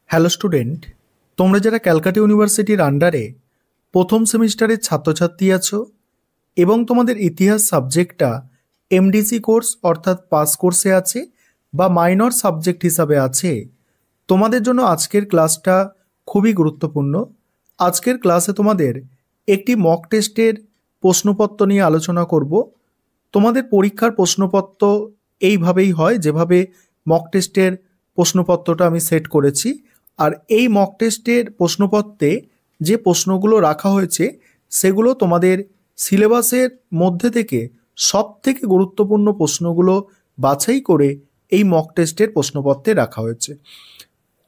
Hello student, তোমরা যারা ক্যালকাটা ইউনিভার্সিটির আন্ডারে প্রথম সেমিস্টারের ছাত্রছাত্রী আছো এবং তোমাদের ইতিহাস সাবজেক্টটা এমডিসি কোর্স অর্থাৎ পাস কোর্সে আছে বা মাইনর সাবজেক্ট হিসাবে আছে, তোমাদের জন্য আজকের ক্লাসটা খুবই গুরুত্বপূর্ণ। আজকের ক্লাসে তোমাদের একটি মক টেস্টের প্রশ্নপত্র নিয়ে আলোচনা করব। তোমাদের পরীক্ষার প্রশ্নপত্র এইভাবেই হয়, যেভাবে মক টেস্টের প্রশ্নপত্রটা আমি সেট করেছি। আর এই মক টেস্টের প্রশ্নপত্রে যে প্রশ্নগুলো রাখা হয়েছে সেগুলো তোমাদের সিলেবাসের মধ্যে থেকে সবথেকে গুরুত্বপূর্ণ প্রশ্নগুলো বাছাই করে এই মক টেস্টের প্রশ্নপত্রে রাখা হয়েছে।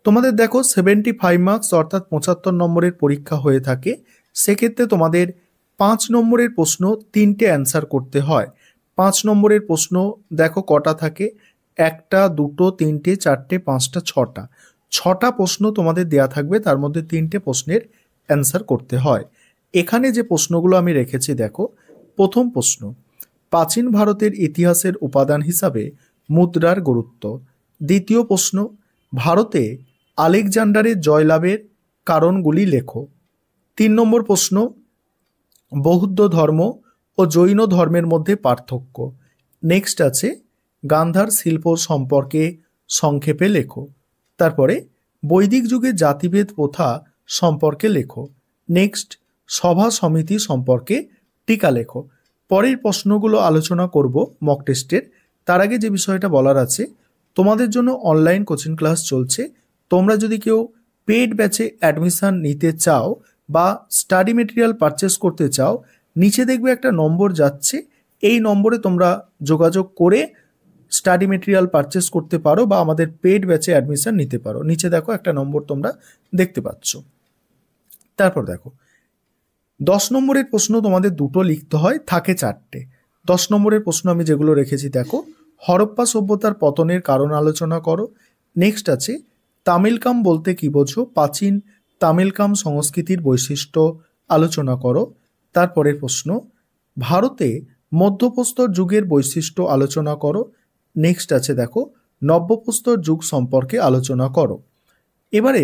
তোমাদের দেখো 75 মার্কস অর্থাৎ 75 নম্বরের পরীক্ষা হয়ে থাকে। সেক্ষেত্রে তোমাদের 5 নম্বরের প্রশ্ন 3টে অ্যান্সার করতে হয়। 5 নম্বরের প্রশ্ন দেখো কটা থাকে, 1টা 2টো 3টে 4টে 5টা 6টা প্রশ্ন তোমাদের দেয়া থাকবে, তার মধ্যে 3টে প্রশ্নের অ্যান্সার করতে হয়। এখানে যে প্রশ্নগুলো আমি রেখেছি দেখো, প্রথম প্রশ্ন, প্রাচীন ভারতের ইতিহাসের উপাদান হিসাবে মুদ্রার গুরুত্ব। দ্বিতীয় প্রশ্ন, ভারতে আলেকজান্ডারের জয়লাভের কারণগুলি লেখো। 3 নম্বর প্রশ্ন, বৌদ্ধ ধর্ম ও জৈন ধর্মের মধ্যে পার্থক্য। নেক্সট আছে গান্ধার শিল্প সম্পর্কে সংক্ষেপে লেখো। তারপরে বৈদিক যুগে জাতিভেদ প্রথা সম্পর্কে লেখো। নেক্সট সভা সমিতি সম্পর্কে টিকা লেখো। পরের প্রশ্নগুলো আলোচনা করব মক টেস্টের। তার আগে যে বিষয়টা বলার আছে, তোমাদের জন্য অনলাইন কোচিং ক্লাস চলছে। তোমরা যদি কেউ পেড ব্যাচে অ্যাডমিশন নিতে চাও বা স্টাডি মেটেরিয়াল পারচেস করতে চাও, নিচে দেখবে একটা নম্বর যাচ্ছে, এই নম্বরে তোমরা যোগাযোগ করে স্টাডি মেটেরিয়াল পারচেস করতে পারো বা আমাদের পেড ব্যাচে অ্যাডমিশন নিতে পারো। নিচে দেখো একটা নম্বর তোমরা দেখতে পাচ্ছ। তারপর দেখো 10 নম্বরের প্রশ্ন তোমাদের দুটো লিখতে হয়, থাকে 4টে। 10 নম্বরের প্রশ্ন আমি যেগুলো রেখেছি দেখো, হরপ্পা সভ্যতার পতনের কারণ আলোচনা করো। নেক্সট আছে তামিলকাম বলতে কি বোঝো, প্রাচীন তামিলকাম সংস্কৃতির বৈশিষ্ট্য আলোচনা করো। তারপরের প্রশ্ন, ভারতে মধ্যপ্রস্তর যুগের বৈশিষ্ট্য আলোচনা করো। নেক্সট আছে দেখো নব্যপ্রস্তর যুগ সম্পর্কে আলোচনা করো। এবারে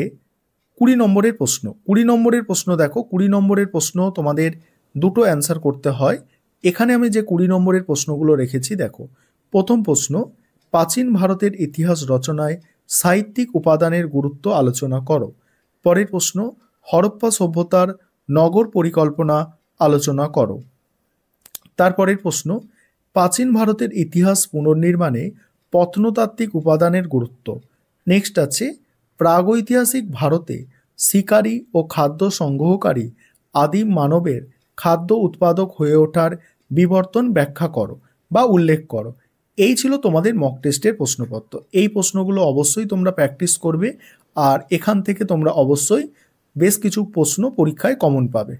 20 নম্বরের প্রশ্ন। 20 নম্বরের প্রশ্ন দেখো, 20 নম্বরের প্রশ্ন তোমাদের দুটো অ্যান্সার করতে হয়। এখানে আমি যে 20 নম্বরের প্রশ্নগুলো রেখেছি দেখো, প্রথম প্রশ্ন, প্রাচীন ভারতের ইতিহাস রচনায় সাহিত্যিক উপাদানের গুরুত্ব আলোচনা করো। পরের প্রশ্ন, হরপ্পা সভ্যতার নগর পরিকল্পনা আলোচনা করো। তারপরের প্রশ্ন, প্রাচীন ভারতের ইতিহাস পুনর্নির্মাণে প্রত্নতাত্ত্বিক উপাদানের গুরুত্ব। নেক্সট আছে প্রাগৈতিহাসিক ভারতে শিকারী ও খাদ্য সংগ্রহকারী আদিম মানবের খাদ্য উৎপাদক হয়ে ওঠার বিবর্তন ব্যাখ্যা করো বা উল্লেখ করো। এই ছিল তোমাদের মক টেস্টের প্রশ্নপত্র। এই প্রশ্নগুলো অবশ্যই তোমরা প্র্যাকটিস করবে আর এখান থেকে তোমরা অবশ্যই বেশ কিছু প্রশ্ন পরীক্ষায় কমন পাবে।